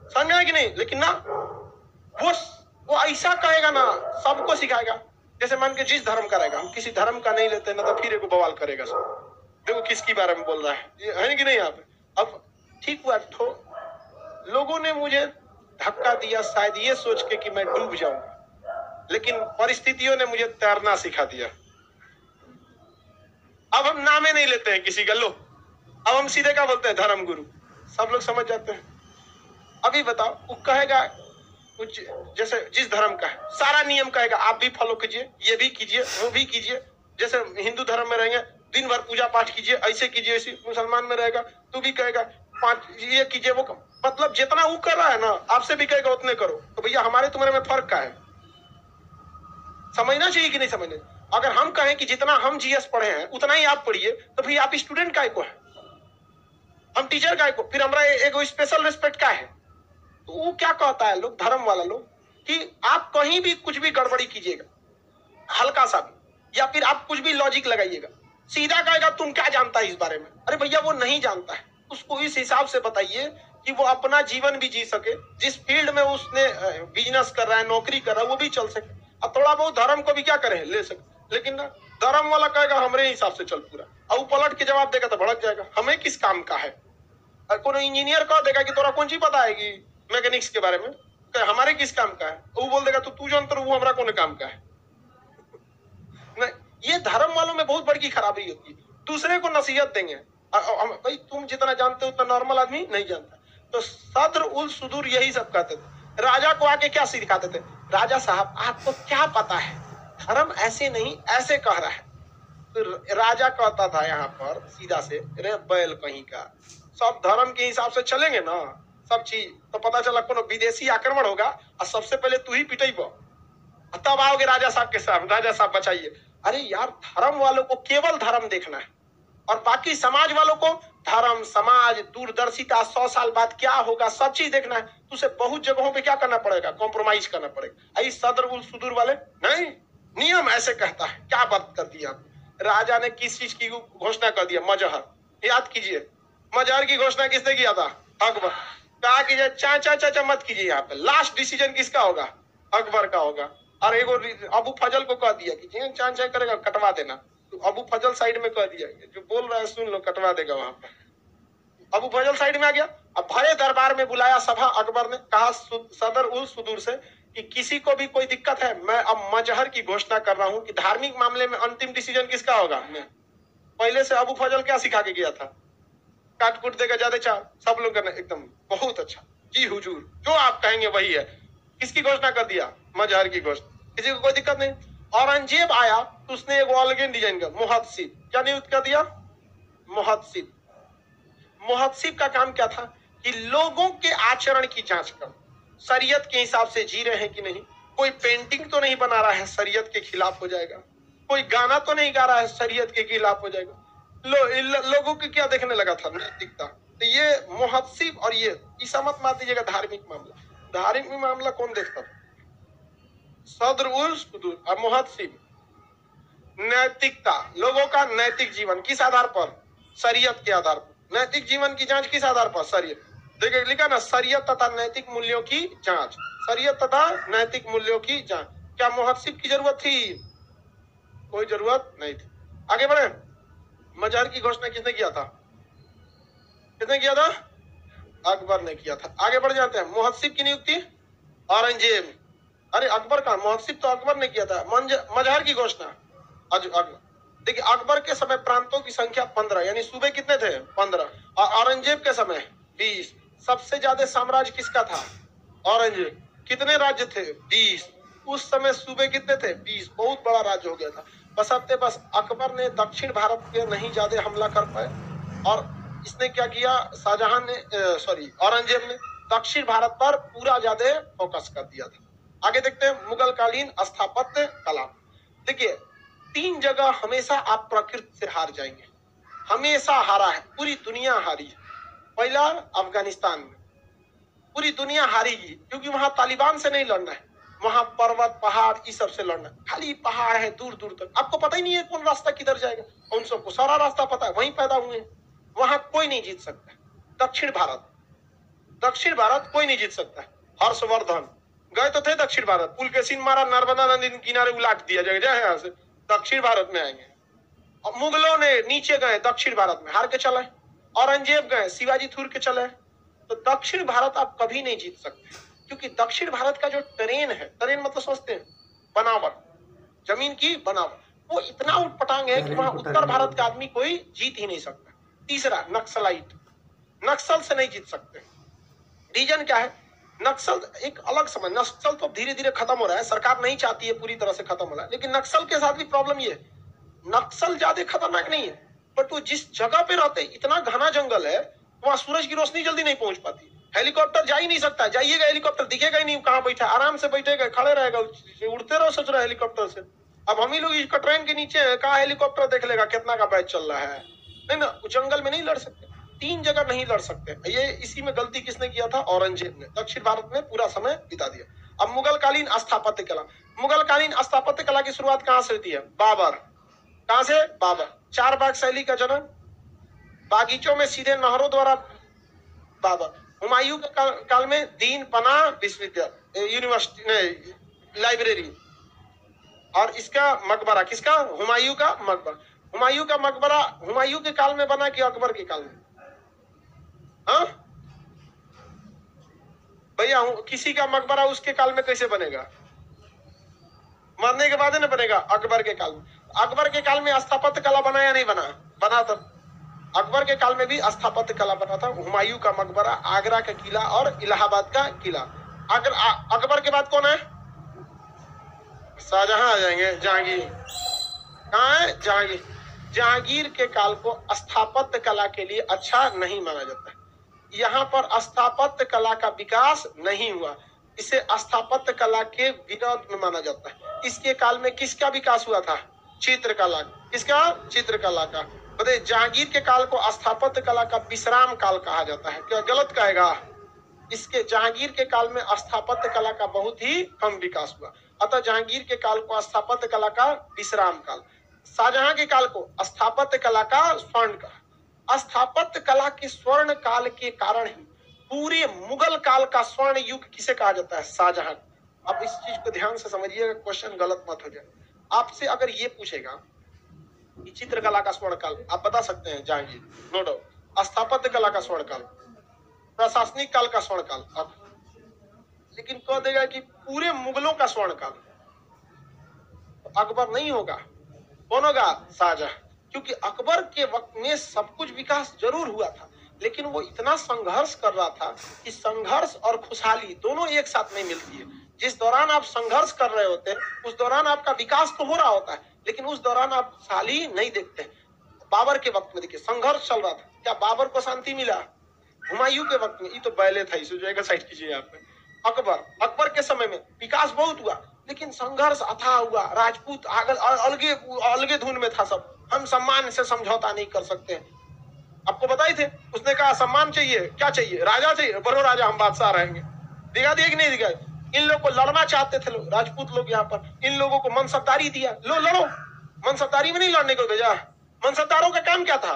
समझ में कि नहीं? लेकिन ना वो ऐसा कहेगा ना, सबको सिखाएगा। जैसे मान के जिस धर्म का रहेगा, हम किसी धर्म का नहीं लेते ना तो फिर एक बवाल करेगा सब, देखो किसकी बारे में बोल रहा है, ये है कि नहीं यहाँ पे। अब ठीक हुआ, तो लोगों ने मुझे धक्का दिया शायद ये सोच के कि मैं डूब जाऊंगा, लेकिन परिस्थितियों ने मुझे तैरना सिखा दिया। अब हम नामे नहीं लेते हैं किसी का, लो अब हम सीधे क्या बोलते हैं, धर्म गुरु, सब लोग समझ जाते हैं। अभी बताओ, वो कहेगा कुछ जैसे जिस धर्म का है सारा नियम कहेगा आप भी फॉलो कीजिए, ये भी कीजिए, वो भी कीजिए। जैसे हिंदू धर्म में रहेंगे दिन भर पूजा पाठ कीजिए, ऐसे कीजिए, ऐसे। मुसलमान में रहेगा तू भी कहेगा 5 ये कीजिए, वो मतलब जितना वो कर रहा है ना आपसे भी कहेगा उतने करो। तो भैया हमारे तुम्हारे में फर्क क्या है? समझना चाहिए कि नहीं समझना? अगर हम कहें कि जितना हम जीएस पढ़े हैं उतना ही आप पढ़िए, तो फिर आप स्टूडेंट काय को है, हम टीचर काय को, फिर हमारा एक स्पेशल रिस्पेक्ट क्या है? तो वो क्या कहता है लोग, धर्म वाला लोग, कि आप कहीं भी कुछ भी गड़बड़ी कीजिएगा हल्का सा भी, या फिर आप कुछ भी लॉजिक लगाइएगा, सीधा कहेगा तुम क्या जानता है इस बारे में। अरे भैया वो नहीं जानता है, उसको इस हिसाब से बताइए कि वो अपना जीवन भी जी सके, जिस फील्ड में उसने बिजनेस कर रहा है, नौकरी कर रहा है, वो भी चल सके, और थोड़ा बहुत धर्म को भी क्या करें, ले सके। लेकिन ना धर्म वाला कहेगा हमरे हिसाब से चल पूरा, और वो पलट के जवाब देगा तो भड़क जाएगा, हमें किस काम का है। कोई इंजीनियर कह देगा कि तोरा कौन सी पता है कि मैकेनिक्स के बारे में, हमारे किस काम का है, वो बोल देगा तो तू जानता वो हमारा कौन काम का है। नहीं, ये धर्म वालों में बहुत बड़ी खराबी होती है, दूसरे को नसीहत देंगे। भाई तुम जितना जानते हो उतना नॉर्मल आदमी नहीं जानता। तो सदर उल सुदूर यही सब कहते थे, राजा को आके क्या सिखाते थे, राजा साहब आपको क्या पता है, धर्म ऐसे नहीं ऐसे कह रहा है। तो राजा कहता था यहाँ पर सीधा से, रे बैल कहीं का, सब धर्म के हिसाब से चलेंगे ना सब चीज, तो पता चला कोनो विदेशी आक्रमण होगा और सबसे पहले तू ही पिटेबो, तब आओगे राजा साहब के साथ, राजा साहब बचाइए। अरे यार धर्म वालों को केवल धर्म देखना है, और बाकी समाज वालों को धर्म, समाज, दूरदर्शिता, 100 साल बाद क्या होगा सब चीज देखना है। तो उसे बहुत जगहों पे क्या करना पड़ेगा, कॉम्प्रोमाइज करना पड़ेगा। आई सदर उल सुदूर वाले नहीं, नियम ऐसे कहता है, क्या बात कर दिया। राजा ने किस चीज की घोषणा कर दिया, मजहर, याद कीजिए मजहर की घोषणा किसने किया था, अकबर। कहा कीजिए चाचा चाचा मत कीजिए, यहाँ पे लास्ट डिसीजन किसका होगा, अकबर का होगा। और एगो अबू फजल को कह दिया कि चाचा चाचा करेगा कटवा देना, तो अबू फजल साइड में कह दिया, जो बोल रहा है सुन लो, कटवा देगा वहां पे। अबू फजल साइड में आ गया। अब भरे दरबार में बुलाया सभा, अकबर ने कहा सदर उल सुदूर से कि किसी को भी कोई दिक्कत है, मैं अब मजहर की घोषणा कर रहा हूँ कि धार्मिक मामले में अंतिम डिसीजन किसका होगा। पहले से अबू फजल क्या सिखा के गया था, काट कुट देगा ज्यादा चार, सब लोग करना एकदम बहुत अच्छा जी हुजूर, जो आप कहेंगे वही है। किसकी घोषणा कर दिया, मजहर की घोषणा, किसी को कोई दिक्कत नहीं। औरंगजेब आया तो उसने एक अलग डिजाइन का मुहद्दिस, क्या नियुक्त कर दिया, मुहद्दिस। मुहद्दिस का काम क्या था कि लोगों के आचरण की जांच कर, शरीयत के हिसाब से जी रहे हैं कि नहीं, कोई पेंटिंग तो नहीं बना रहा है शरीयत के खिलाफ हो जाएगा, कोई गाना तो नहीं गा रहा है शरीयत के खिलाफ हो जाएगा। लोगों के क्या देखने लगा था, नैतिकता। तो ये मुहद्दिस, और ये ईसा मत मान दीजिएगा धार्मिक मामला, धार्मिक मामला कौन देखता था, सदर उल सुदूर और मुहद्दिस। नैतिकता, लोगों का नैतिक जीवन किस आधार पर, शरीयत के आधार पर। नैतिक जीवन की जांच किस आधार पर, शरीयत। देखिए लिखा ना, शरीयत तथा नैतिक मूल्यों की जांच, शरीयत तथा नैतिक मूल्यों की जांच। क्या मुहद्दिस की जरूरत थी, कोई जरूरत नहीं थी। आगे बढ़े, मजहर की घोषणा किसने किया था, किसने किया था, अकबर ने किया था। आगे बढ़ जाते हैं, मुहद्दिस की नियुक्ति औरंगजेब, अरे अकबर का, मुहद्दिस तो अकबर ने किया था। मजहर की घोषणा अकबर। देखिए अकबर के समय प्रांतों की संख्या 15, यानी सूबे कितने थे, 15, और औरंगजेब के समय 20। सबसे ज्यादा साम्राज्य किसका था, औरंगजेब। कितने राज्य थे, 20। उस समय सूबे कितने थे, 20, बहुत बड़ा राज्य हो गया था। बस अकबर ने दक्षिण भारत पे नहीं ज्यादा हमला कर पाए, और इसने क्या किया, शाहजहां ने औरंगजेब ने दक्षिण भारत पर पूरा ज्यादा फोकस कर दिया था। आगे देखते हैं, मुगल कालीन स्थापत्य कला। देखिए 3 जगह हमेशा आप प्रकृति से हार जाएंगे, हमेशा हारा है, पूरी दुनिया हारी है। पहला अफगानिस्तान में पूरी दुनिया हारेगी, क्योंकि वहां तालिबान से नहीं लड़ना है, वहां पर्वत पहाड़ इस सब से लड़ना है। खाली पहाड़ है दूर दूर तक, आपको पता ही नहीं है कौन रास्ता किधर जाएगा, उन सबको सारा रास्ता पता है, वहीं पैदा हुए हैं, वहां कोई नहीं जीत सकता। दक्षिण भारत दक्षिण भारत कोई नहीं जीत सकता। हर्षवर्धन गए तो थे दक्षिण भारत, पुल के सीन मारा, नर्मदा नदी किनारे उलाट दिया, जगह यहाँ से दक्षिण भारत में आएंगे। और मुगलों ने नीचे गए दक्षिण भारत में, हार के चले। औरंगजेब गए, शिवाजी थूर के चले। तो दक्षिण भारत आप कभी नहीं जीत सकते, क्योंकि दक्षिण भारत का जो टेरेन है, टेरेन मतलब समझते हैं, बनावट, जमीन की बनावट, वो इतना उटपटांग है कि वहां उत्तर भारत का आदमी कोई जीत ही नहीं सकता। तीसरा, नक्सलाइट, नक्सल से नहीं जीत सकते। रीजन क्या है? नक्सल एक अलग समझ, नक्सल तो धीरे धीरे खत्म हो रहा है, सरकार नहीं चाहती है पूरी तरह से खत्म हो रहा है, लेकिन नक्सल के साथ भी प्रॉब्लम ये है, नक्सल ज्यादा खतरनाक नहीं है, बट वो जिस जगह पे रहते, इतना घना जंगल है, वहां सूरज की रोशनी जल्दी नहीं पहुंच पाती, हेलीकॉप्टर जा ही नहीं सकता, जाइएगा हेलीकॉप्टर दिखेगा ही नहीं, कहाँ बैठा, आराम से बैठेगा, खड़े रहेगा, उड़ते रहो सोच रहे हेलीकॉप्टर से। अब हम ही लोग इसका ट्रेन के नीचे है, कहाँ हेलीकॉप्टर देख लेगा कितना का बैच चल रहा है, नहीं ना, जंगल में नहीं लड़ सकते, 3 जगह नहीं लड़ सकते। ये इसी में गलती किसने किया था? औरंगजेब ने, दक्षिण भारत में पूरा समय बिता दिया। अब मुगल कालीन स्थापत्य कला, मुगल कालीन स्थापत्य कला की शुरुआत कहाँ से होती है? बाबर। कहाँ से? बाबर। 4 बाग शैली का जन्म, बागीचों में सीधे नहरों द्वारा बाबर। हुमायूं के काल में दीन पनाह विश्वविद्यालय, यूनिवर्सिटी, लाइब्रेरी, और इसका मकबरा किसका? हुमायूं का मकबरा। हुमायूं का मकबरा हुमायूं के काल में बना कि अकबर के काल में? हाँ भैया, किसी का मकबरा उसके काल में कैसे बनेगा? मरने के बाद ही ना बनेगा। अकबर के काल में, अकबर के काल में स्थापत्य कला बना या नहीं बना? बना था। अकबर के काल में भी स्थापत्य कला बना था। हुमायूं का मकबरा, आगरा का किला और इलाहाबाद का किला। अकबर के बाद कौन है? शाहजहां आ जाएंगे। जहांगीर कहाँ है? जहांगीर। जहांगीर के काल को स्थापत्य कला के लिए अच्छा नहीं माना जाता है। यहाँ पर स्थापत्य कला का विकास नहीं हुआ, इसे स्थापत्य कला के विरोध में माना जाता है। इसके काल में किसका विकास हुआ था? चित्रकला। किसका? चित्रकला का। बताइए, जहांगीर के काल को स्थापत्य कला का विश्राम काल कहा जाता है, क्या गलत कहेगा? इसके जहांगीर के काल में स्थापत्य कला का बहुत ही कम विकास हुआ, अतः जहांगीर के काल को स्थापत्य कला का विश्राम काल। शाहजहां के काल को स्थापत्य कला का स्वर्ण काल। स्थापत्य कला के स्वर्ण काल के कारण ही पूरे मुगल काल का स्वर्ण युग किसे कहा जाता है? शाहजहां। अब इस चीज को ध्यान से समझिएगा, क्वेश्चन गलत मत हो जाए। आपसे अगर ये पूछेगा कि चित्रकला का स्वर्ण काल, आप बता सकते हैं जहांगीर, नो डाउट। स्थापत्य कला का स्वर्ण काल, प्रशासनिक काल का स्वर्ण काल, अब लेकिन कह देगा कि पूरे मुगलों का स्वर्ण काल, तो अकबर नहीं होगा। कौन होगा? शाहजहां। क्योंकि अकबर के वक्त में सब कुछ विकास जरूर हुआ था, लेकिन वो इतना संघर्ष कर रहा था कि संघर्ष और खुशहाली दोनों एक साथ नहीं मिलती है। जिस दौरान आप संघर्ष कर रहे होते हैं, उस दौरान आपका विकास तो हो रहा होता है, लेकिन उस दौरान आप खुशहाली नहीं देखते। बाबर के वक्त में देखिए संघर्ष चल रहा था, क्या बाबर को शांति मिला? हुमायूं के वक्त में, ये तो पहले था, इस जगह साइड कीजिए आप। अकबर के समय में विकास बहुत हुआ, लेकिन संघर्ष अथाह हुआ। राजपूत अलगे धुन में था सब, हम सम्मान से समझौता नहीं कर सकते। आपको बताए थे, उसने कहा सम्मान चाहिए, क्या चाहिए? राजा चाहिए, बड़ो राजा, हम बादशाह रहेंगे। दिखा दिए कि नहीं दिखाए? इन लोग को लड़ना चाहते थे लोग, राजपूत लोग यहाँ पर, इन लोगों को मनसबदारी दिया, लो लड़ो। मनसबदारी में नहीं लड़ने को भेजा। मनसबदारों का काम क्या था?